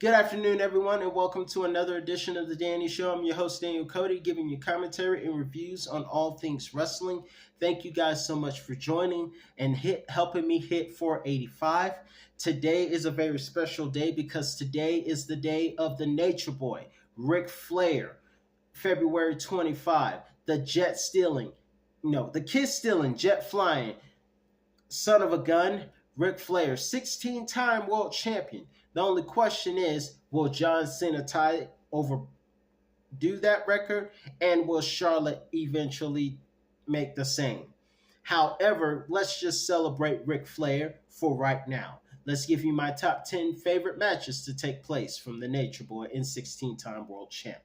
Good afternoon, everyone, and welcome to another edition of The Danny Show. I'm your host, Daniel Cody, giving you commentary and reviews on all things wrestling. Thank you guys so much for joining and helping me hit 485. Today is a very special day because today is the day of the Nature Boy, Ric Flair, February 25. The the kiss stealing, jet flying, son of a gun, Ric Flair, 16-time world champion. The only question is, will John Cena overdo that record? And will Charlotte eventually make the same? However, let's just celebrate Ric Flair for right now. Let's give you my top 10 favorite matches to take place from the Nature Boy and 16-time world champ.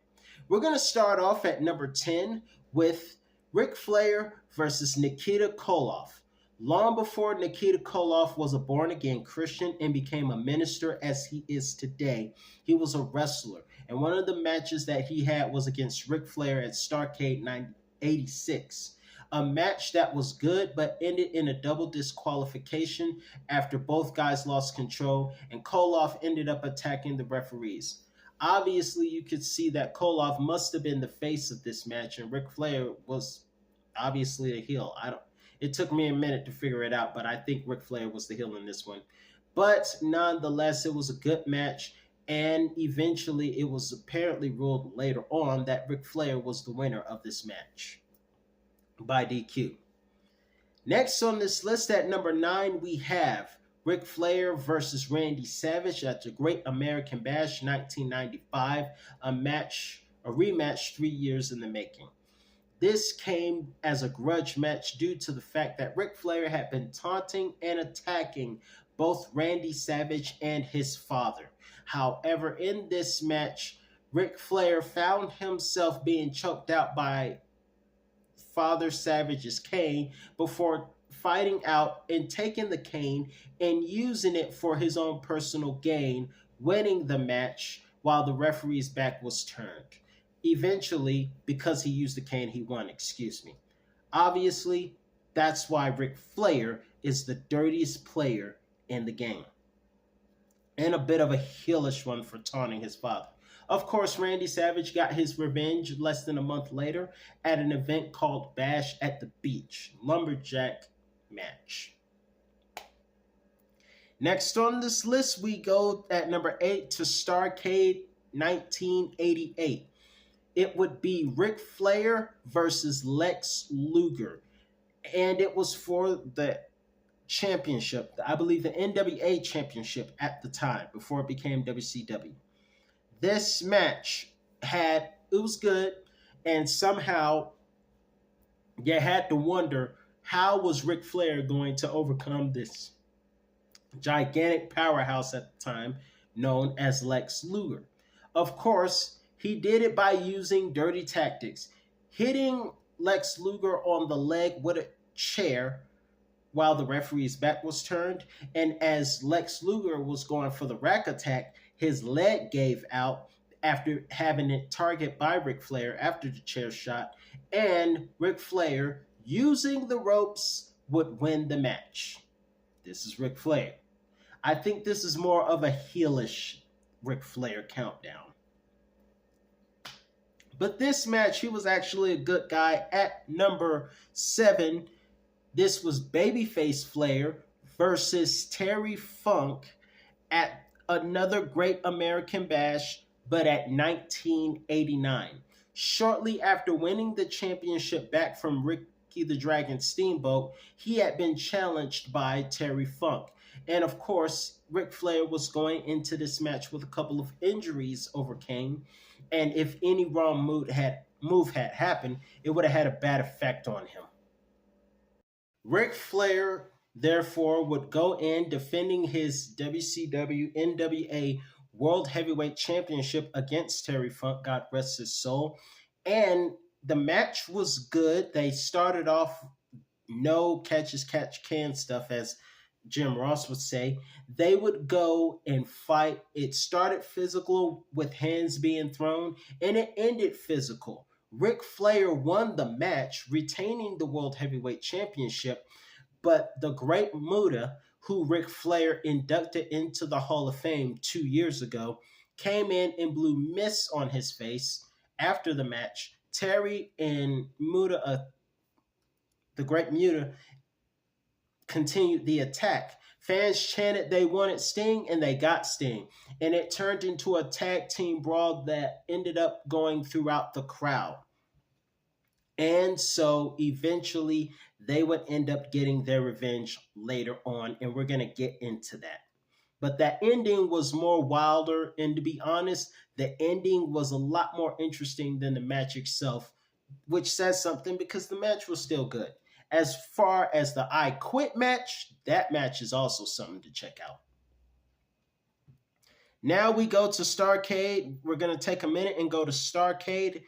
We're going to start off at number 10 with Ric Flair versus Nikita Koloff. Long before Nikita Koloff was a born-again Christian and became a minister as he is today, he was a wrestler. And one of the matches that he had was against Ric Flair at Starrcade 86. A match that was good but ended in a double disqualification after both guys lost control and Koloff ended up attacking the referees. Obviously, you could see that Koloff must have been the face of this match and Ric Flair was obviously a heel. It took me a minute to figure it out, but I think Ric Flair was the heel in this one. But nonetheless, it was a good match, and eventually it was apparently ruled later on that Ric Flair was the winner of this match by DQ. Next on this list at number 9, we have Ric Flair versus Randy Savage at the Great American Bash 1995, a rematch 3 years in the making. This came as a grudge match due to the fact that Ric Flair had been taunting and attacking both Randy Savage and his father. However, in this match, Ric Flair found himself being choked out by Father Savage's cane before fighting out and taking the cane and using it for his own personal gain, winning the match while the referee's back was turned. Eventually, because he used the cane, he won, Obviously, that's why Ric Flair is the dirtiest player in the game. And a bit of a heelish one for taunting his father. Of course, Randy Savage got his revenge less than a month later at an event called Bash at the Beach, Lumberjack match. Next on this list, we go at number 8 to Starrcade 1988. It would be Ric Flair versus Lex Luger. And it was for the championship, I believe the NWA championship at the time, before it became WCW. This match it was good, and somehow you had to wonder, how was Ric Flair going to overcome this gigantic powerhouse at the time known as Lex Luger? Of course, he did it by using dirty tactics, hitting Lex Luger on the leg with a chair while the referee's back was turned. And as Lex Luger was going for the rack attack, his leg gave out after having it targeted by Ric Flair after the chair shot. And Ric Flair, using the ropes, would win the match. This is Ric Flair. I think this is more of a heelish Ric Flair countdown. But this match, he was actually a good guy. At number 7, this was Babyface Flair versus Terry Funk at another Great American Bash, but at 1989. Shortly after winning the championship back from Ricky the Dragon Steamboat, he had been challenged by Terry Funk. And of course, Ric Flair was going into this match with a couple of injuries overcame. And if any wrong move had happened, it would have had a bad effect on him. Ric Flair, therefore, would go in defending his WCW NWA World Heavyweight Championship against Terry Funk, God rest his soul. And the match was good. They started off no catch-can stuff, as Jim Ross would say. They would go and fight. It started physical with hands being thrown, and it ended physical. Ric Flair won the match, retaining the World Heavyweight Championship, but the Great Muta, who Ric Flair inducted into the Hall of Fame 2 years ago, came in and blew mist on his face after the match. Terry and Muta, the Great Muta, continued the attack. Fans chanted they wanted Sting, and they got Sting. And it turned into a tag team brawl that ended up going throughout the crowd. And so eventually they would end up getting their revenge later on, and we're going to get into that. But that ending was more wilder, and to be honest, the ending was a lot more interesting than the match itself, which says something because the match was still good. As far as the I Quit match, that match is also something to check out. Now we go to Starrcade. We're going to take a minute and go to Starrcade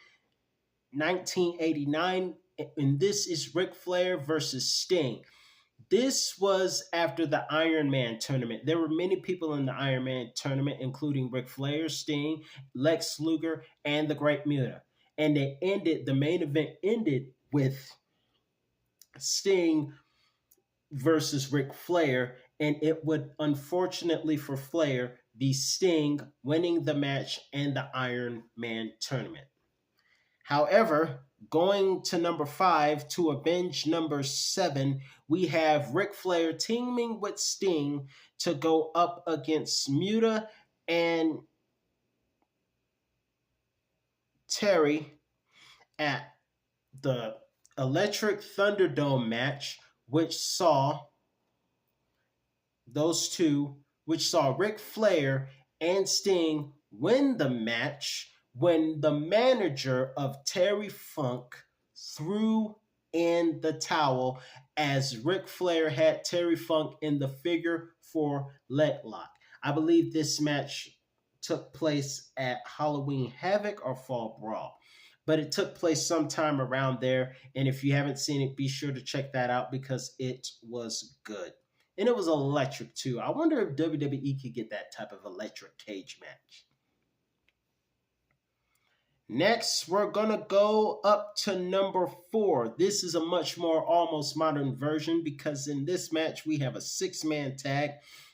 1989, and this is Ric Flair versus Sting. This was after the Iron Man tournament. There were many people in the Iron Man tournament, including Ric Flair, Sting, Lex Luger, and the Great Muta. And the main event ended with Sting versus Ric Flair, and it would, unfortunately for Flair, be Sting winning the match and the Iron Man tournament. However, going to number 5 to avenge number 7, we have Ric Flair teaming with Sting to go up against Muta and Terry at the Electric Thunderdome match, which saw Ric Flair and Sting win the match when the manager of Terry Funk threw in the towel as Ric Flair had Terry Funk in the figure 4 leg lock. I believe this match took place at Halloween Havoc or Fall Brawl, but it took place sometime around there, and if you haven't seen it, be sure to check that out because it was good. And it was electric too. I wonder if WWE could get that type of electric cage match. Next, we're going to go up to number 4. This is a much more almost modern version because in this match, we have a 6-man tag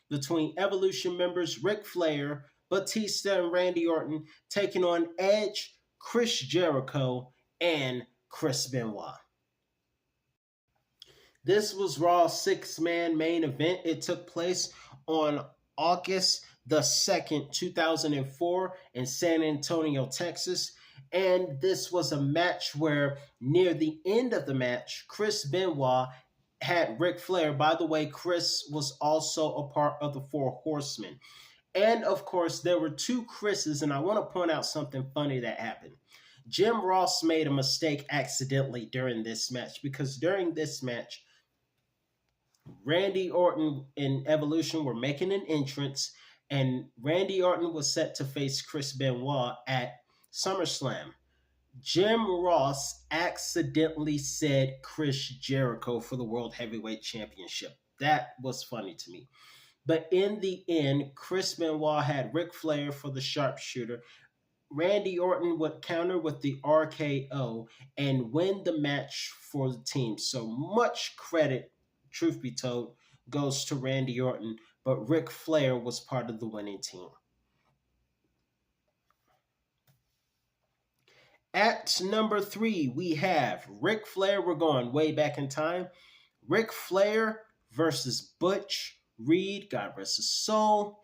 between Evolution members Ric Flair, Batista, and Randy Orton taking on Edge, Chris Jericho, and Chris Benoit. This was Raw's 6-man main event. It took place on August the 2nd, 2004 in San Antonio, Texas. And this was a match where near the end of the match, Chris Benoit had Ric Flair. By the way, Chris was also a part of the 4 Horsemen. And of course, there were 2 Chris's, and I want to point out something funny that happened. Jim Ross made a mistake accidentally during this match because during this match, Randy Orton and Evolution were making an entrance, and Randy Orton was set to face Chris Benoit at SummerSlam. Jim Ross accidentally said Chris Jericho for the World Heavyweight Championship. That was funny to me. But in the end, Chris Benoit had Ric Flair for the sharpshooter. Randy Orton would counter with the RKO and win the match for the team. So much credit, truth be told, goes to Randy Orton, but Ric Flair was part of the winning team. At number 3, we have Ric Flair. We're going way back in time. Ric Flair versus Butch Reed, God rest his soul,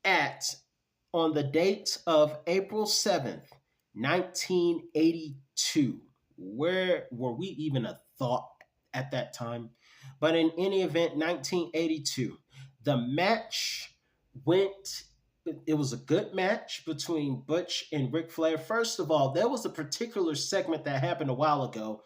on the date of April 7th, 1982. Where were we even a thought at that time? But in any event, 1982. The match it was a good match between Butch and Ric Flair. First of all, there was a particular segment that happened a while ago,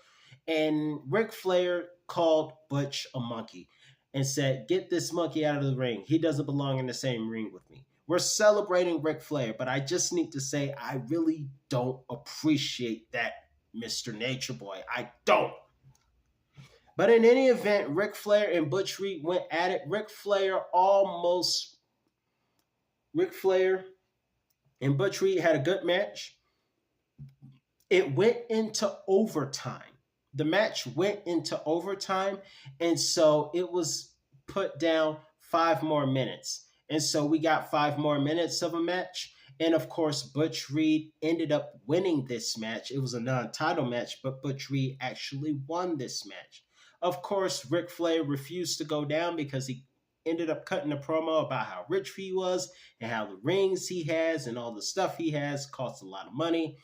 and Ric Flair called Butch a monkey and said, "Get this monkey out of the ring. He doesn't belong in the same ring with me." We're celebrating Ric Flair, but I just need to say I really don't appreciate that, Mr. Nature Boy. I don't. But in any event, Ric Flair and Butch Reed went at it. Ric Flair and Butch Reed had a good match. It went into overtime. The match went into overtime, and so it was put down 5 more minutes. And so we got 5 more minutes of a match, And of course, Butch Reed ended up winning this match. It was a non-title match, but Butch Reed actually won this match. Of course, Ric Flair refused to go down because he ended up cutting a promo about how rich he was and how the rings he has and all the stuff he has costs a lot of money,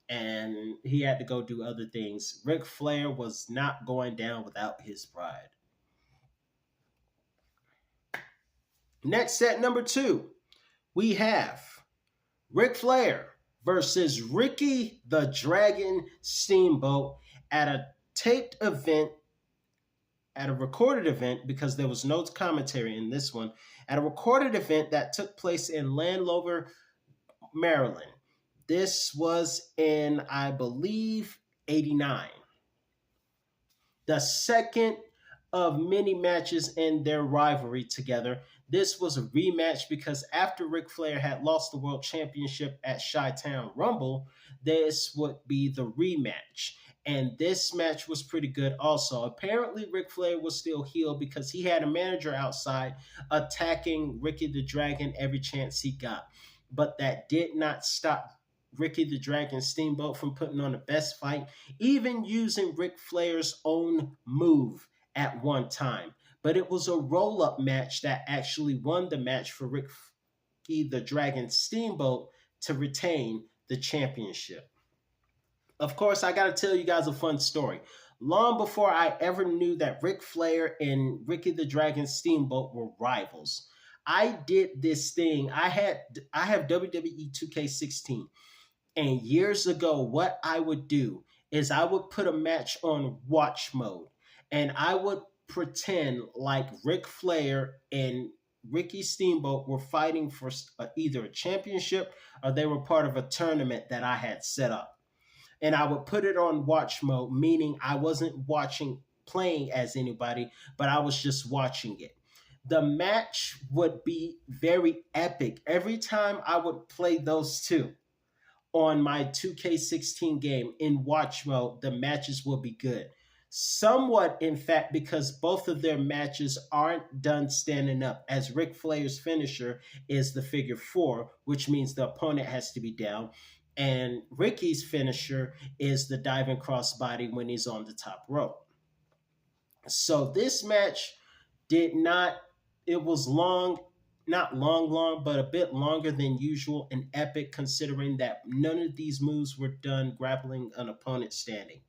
and he had to go do other things. Ric Flair was not going down without his bride. Next, set number 2, we have Ric Flair versus Ricky the Dragon Steamboat at a taped event, at a recorded event, because there was no commentary in this one, at a recorded event that took place in Landover, Maryland. This was in, I believe, 89. The second of many matches in their rivalry together. This was a rematch because after Ric Flair had lost the World Championship at Chi-Town Rumble, this would be the rematch. And this match was pretty good also. Apparently, Ric Flair was still heel because he had a manager outside attacking Ricky the Dragon every chance he got. But that did not stop Ricky the Dragon Steamboat from putting on the best fight, even using Ric Flair's own move at one time. But it was a roll-up match that actually won the match for Ricky the Dragon Steamboat to retain the championship. Of course, I got to tell you guys a fun story. Long before I ever knew that Ric Flair and Ricky the Dragon Steamboat were rivals, I did this thing. I have WWE 2K16. And years ago, what I would do is I would put a match on watch mode, and I would pretend like Ric Flair and Ricky Steamboat were fighting for either a championship or they were part of a tournament that I had set up. And I would put it on watch mode, meaning I wasn't playing as anybody, but I was just watching it. The match would be very epic every time I would play those two. On my 2K16 game in watch mode, the matches will be good. Somewhat, in fact, because both of their matches aren't done standing up, as Ric Flair's finisher is the figure 4, which means the opponent has to be down, and Ricky's finisher is the diving crossbody when he's on the top rope. So this match it was long, not long, but a bit longer than usual and epic, considering that none of these moves were done grappling an opponent standing.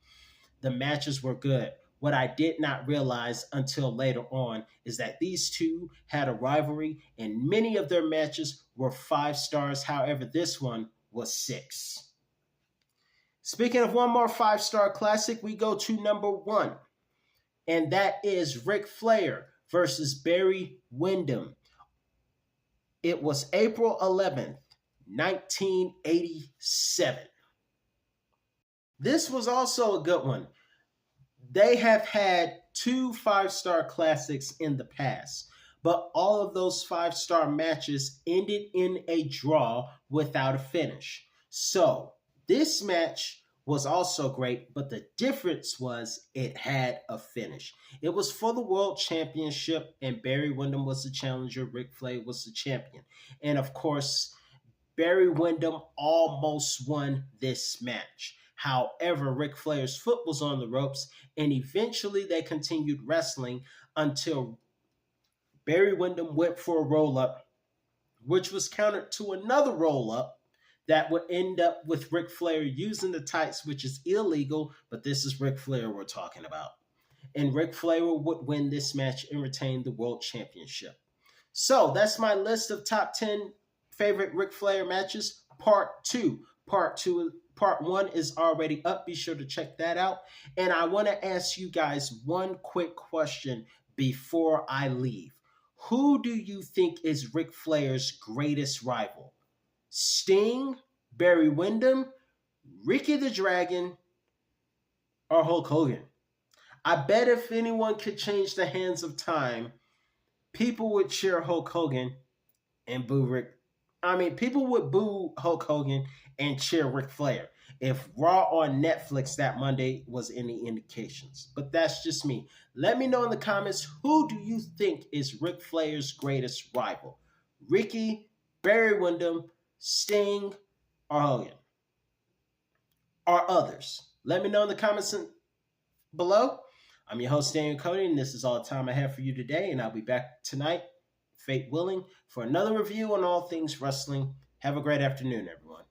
The matches were good. What I did not realize until later on is that these two had a rivalry and many of their matches were 5 stars. However, this one was 6. Speaking of one more 5-star classic, we go to number 1, and that is Ric Flair versus Barry Windham. It was April 11th, 1987. This was also a good one. They have had 2 5-star classics in the past, but all of those 5-star matches ended in a draw without a finish. So this match was also great, but the difference was it had a finish. It was for the World Championship, and Barry Windham was the challenger. Ric Flair was the champion. And of course, Barry Windham almost won this match. However, Ric Flair's foot was on the ropes, and eventually they continued wrestling until Barry Windham went for a roll-up, which was countered to another roll-up that would end up with Ric Flair using the tights, which is illegal, but this is Ric Flair we're talking about. And Ric Flair would win this match and retain the World Championship. So that's my list of top 10 favorite Ric Flair matches, part 2. Part 1 is already up. Be sure to check that out. And I want to ask you guys one quick question before I leave. Who do you think is Ric Flair's greatest rival? Sting, Barry Windham, Ricky the Dragon, or Hulk Hogan? I bet if anyone could change the hands of time, people would cheer Hulk Hogan and boo people would boo Hulk Hogan and cheer Ric Flair if Raw on Netflix that Monday was any indications. But that's just me. Let me know in the comments, who do you think is Ric Flair's greatest rival? Ricky, Barry Windham, Sting, or Hogan, or others? Let me know in the comments below. I'm your host, Daniel Cody, and this is all the time I have for you today. And I'll be back tonight, fate willing, for another review on all things wrestling. Have a great afternoon, everyone.